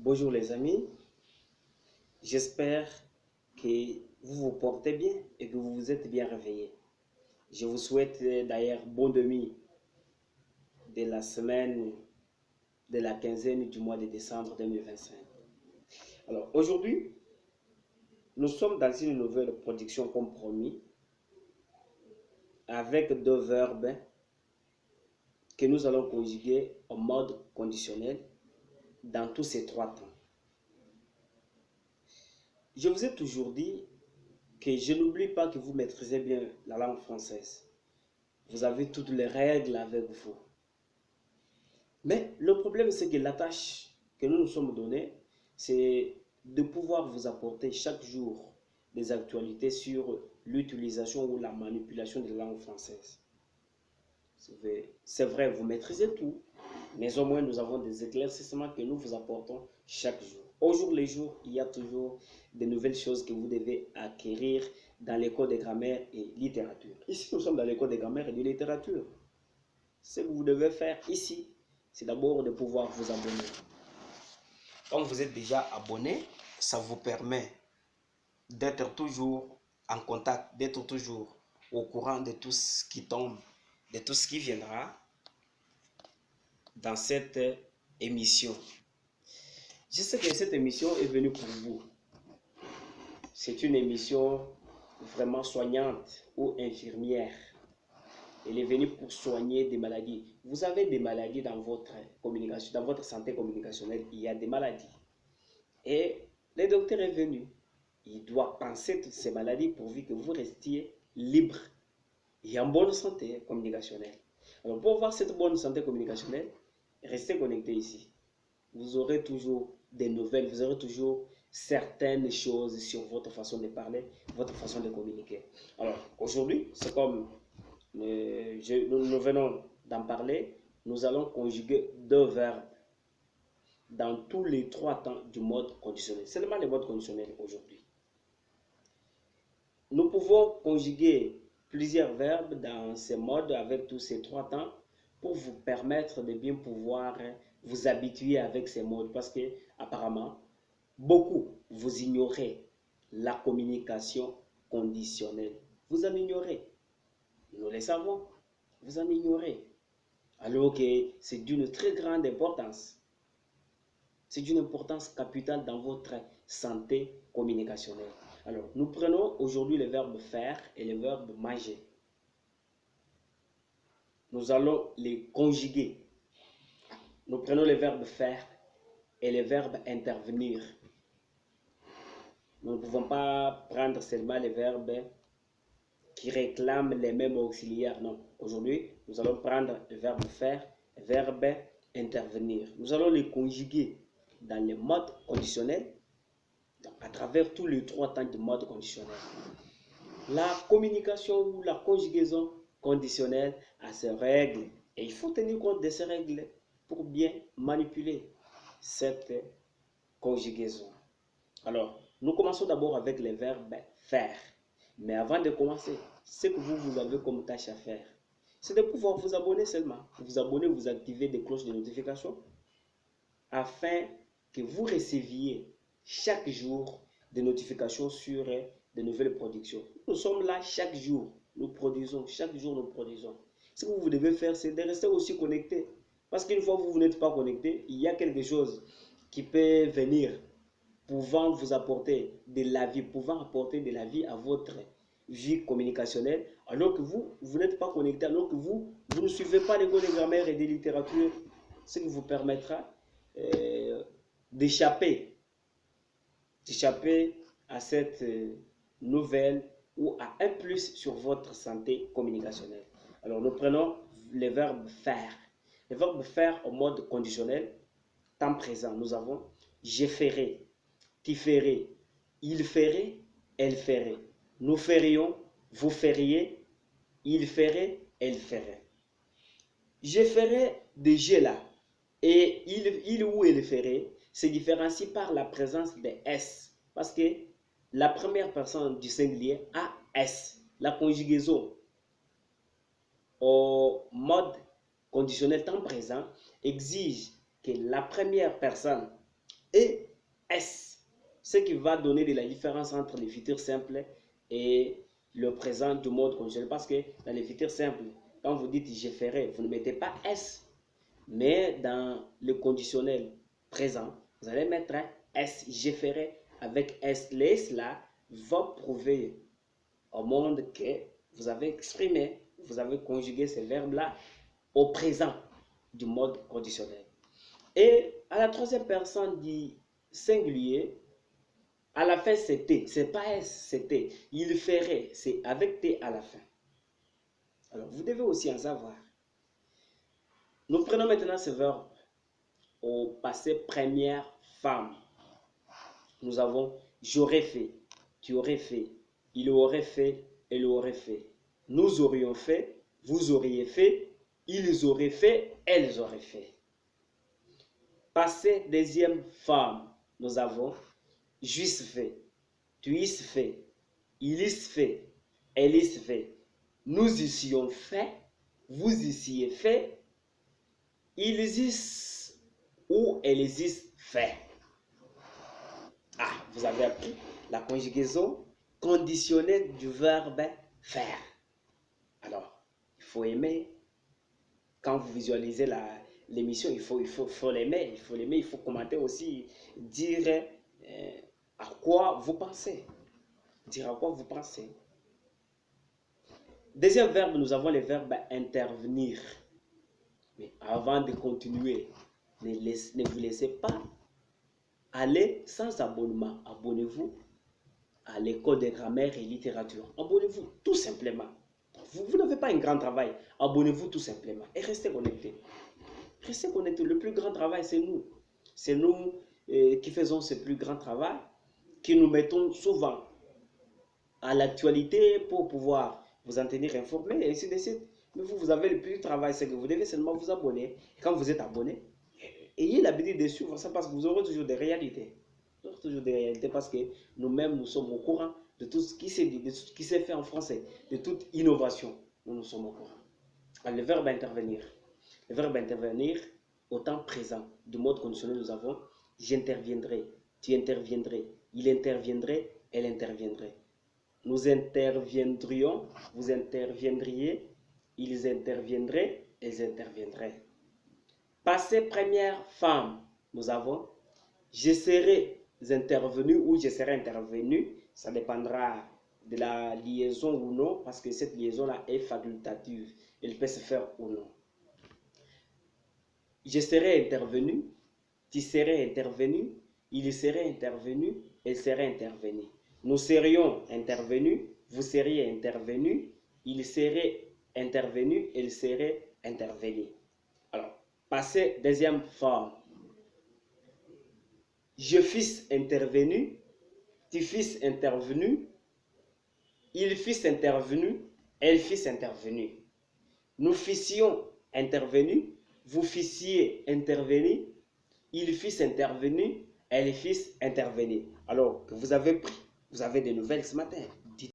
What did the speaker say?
Bonjour les amis, j'espère que vous vous portez bien et que vous vous êtes bien réveillés. Je vous souhaite d'ailleurs bon demi de la semaine de la quinzaine du mois de décembre 2025. Alors aujourd'hui, nous sommes dans une nouvelle production comme promis avec deux verbes que nous allons conjuguer en mode conditionnel dans tous ces trois temps. Je vous ai toujours dit que je n'oublie pas que vous maîtrisez bien la langue française. Vous avez toutes les règles avec vous. Mais le problème, c'est que la tâche que nous nous sommes donnée, c'est de pouvoir vous apporter chaque jour des actualités sur l'utilisation ou la manipulation de la langue française. C'est vrai, vous maîtrisez tout, mais au moins nous avons des éclaircissements que nous vous apportons chaque jour. Au jour le jour, il y a toujours de nouvelles choses que vous devez acquérir dans l'école de grammaire et littérature. Ici, nous sommes dans l'école de grammaire et de littérature. Ce que vous devez faire ici, c'est d'abord de pouvoir vous abonner. Quand vous êtes déjà abonné, ça vous permet d'être toujours en contact, d'être toujours au courant de tout ce qui tombe, de tout ce qui viendra dans cette émission. Je sais que cette émission est venue pour vous. C'est une émission vraiment soignante ou infirmière. Elle est venue pour soigner des maladies. Vous avez des maladies dans votre communication, dans votre santé communicationnelle, il y a des maladies. Et le docteur est venu. Il doit penser toutes ces maladies pourvu que vous restiez libre et en bonne santé communicationnelle. Alors pour avoir cette bonne santé communicationnelle, restez connectés ici. Vous aurez toujours des nouvelles, vous aurez toujours certaines choses sur votre façon de parler, votre façon de communiquer. Alors aujourd'hui, c'est comme nous venons d'en parler, nous allons conjuguer deux verbes dans tous les trois temps du mode conditionnel. Seulement le mode conditionnel aujourd'hui. Nous pouvons conjuguer plusieurs verbes dans ces modes avec tous ces trois temps pour vous permettre de bien pouvoir vous habituer avec ces modes parce que apparemment beaucoup vous ignorez la communication conditionnelle. Vous en ignorez. Nous le savons. Vous en ignorez. Alors que c'est d'une très grande importance. C'est d'une importance capitale dans votre santé communicationnelle. Alors, nous prenons aujourd'hui le verbe faire et le verbe manger. Nous allons les conjuguer. Nous prenons le verbe faire et le verbe intervenir. Nous ne pouvons pas prendre seulement les verbes qui réclament les mêmes auxiliaires. Non. Aujourd'hui, nous allons prendre le verbe faire et le verbe intervenir. Nous allons les conjuguer dans le mode conditionnel, à travers tous les trois temps du mode conditionnel. La communication ou la conjugaison conditionnelle a ses règles et il faut tenir compte de ces règles pour bien manipuler cette conjugaison. Alors, nous commençons d'abord avec le verbe faire. Mais avant de commencer, ce que vous avez comme tâche à faire, c'est de pouvoir vous abonner seulement. Vous abonner, vous activez des cloches de notification afin que vous receviez chaque jour des notifications sur de nouvelles productions. Nous sommes là chaque jour, nous produisons, chaque jour nous produisons. Ce que vous devez faire, c'est de rester aussi connecté. Parce qu'une fois que vous n'êtes pas connecté, il y a quelque chose qui peut venir pouvant vous apporter de la vie, pouvant apporter de la vie à votre vie communicationnelle, alors que vous n'êtes pas connecté, alors que vous ne suivez pas l'école de grammaire et de littérature, ce qui vous permettra d'échapper à cette nouvelle ou à un plus sur votre santé communicationnelle. Alors nous prenons le verbe faire. Le verbe faire au mode conditionnel, temps présent, nous avons je ferai, tu ferais, il ferait, elle ferait. Nous ferions, vous feriez, il ferait, elle ferait. Je ferai de je là et il ou elle ferait se différencie par la présence de S parce que la première personne du singulier a S. La conjugaison au mode conditionnel temps présent exige que la première personne et S. Ce qui va donner de la différence entre les futurs simples et le présent du mode conditionnel. Parce que dans les futurs simples, quand vous dites je ferai, vous ne mettez pas S. Mais dans le conditionnel présent, vous allez mettre un S. Je ferai avec S. Le S là va prouver au monde que vous avez exprimé, vous avez conjugué ces verbes-là au présent du mode conditionnel. Et à la troisième personne du singulier, à la fin c'est T, c'est pas S, c'est T. Il ferait, c'est avec T à la fin. Alors vous devez aussi en savoir. Nous prenons maintenant ce verbe au passé première femme. Nous avons j'aurais fait, tu aurais fait, il aurait fait, elle aurait fait. Nous aurions fait, vous auriez fait, ils auraient fait, elles auraient fait. Passé deuxième femme, nous avons j'eusse fait, tu eusses fait, il eusses fait, elle eusses fait. Nous eussions fait, vous eussiez fait, ils eussent ou elles eussent fait. Ah, vous avez appris la conjugaison conditionnelle du verbe faire. Alors, il faut aimer. Quand vous visualisez l'émission, il faut l'aimer. Il faut commenter aussi, dire à quoi vous pensez. Dire à quoi vous pensez. Deuxième verbe, nous avons le verbe intervenir. Mais avant de continuer, ne vous laissez pas aller sans abonnement. Abonnez-vous à l'école de grammaire et littérature. Abonnez-vous tout simplement. Vous n'avez pas un grand travail. Abonnez-vous tout simplement et restez connectés. Restez connectés. Le plus grand travail, c'est nous. C'est nous qui faisons ce plus grand travail, qui nous mettons souvent à l'actualité pour pouvoir vous en tenir informé et ainsi de suite. Mais vous avez le plus de travail, c'est que vous devez seulement vous abonner. Et quand vous êtes abonné, ayez l'habitude de suivre ça parce que vous aurez toujours des réalités. Vous aurez toujours des réalités parce que nous-mêmes, nous sommes au courant de tout ce qui s'est dit, de tout ce qui s'est fait en français, de toute innovation. Nous sommes au courant. Alors, le verbe intervenir. Le verbe intervenir au temps présent. Du mode conditionnel, nous avons j'interviendrai, tu interviendrais, il interviendrait, elle interviendrait. Nous interviendrions, vous interviendriez, ils interviendraient, elles interviendraient. Passé première femme, nous avons je serai intervenu ou je serai intervenu. Ça dépendra de la liaison ou non, parce que cette liaison-là est facultative. Elle peut se faire ou non. Je serai intervenu, tu serais intervenu, il serait intervenu, elle serait intervenue. Nous serions intervenus, vous seriez intervenu, il serait intervenu, elle serait intervenue. Alors, passé deuxième forme. Je fus intervenu, tu fus intervenu, il fut intervenu, elle fut intervenue. Nous fussions intervenus, vous fussiez intervenu, il fut intervenu, elle fut intervenue. Alors que vous avez pris, vous avez des nouvelles ce matin.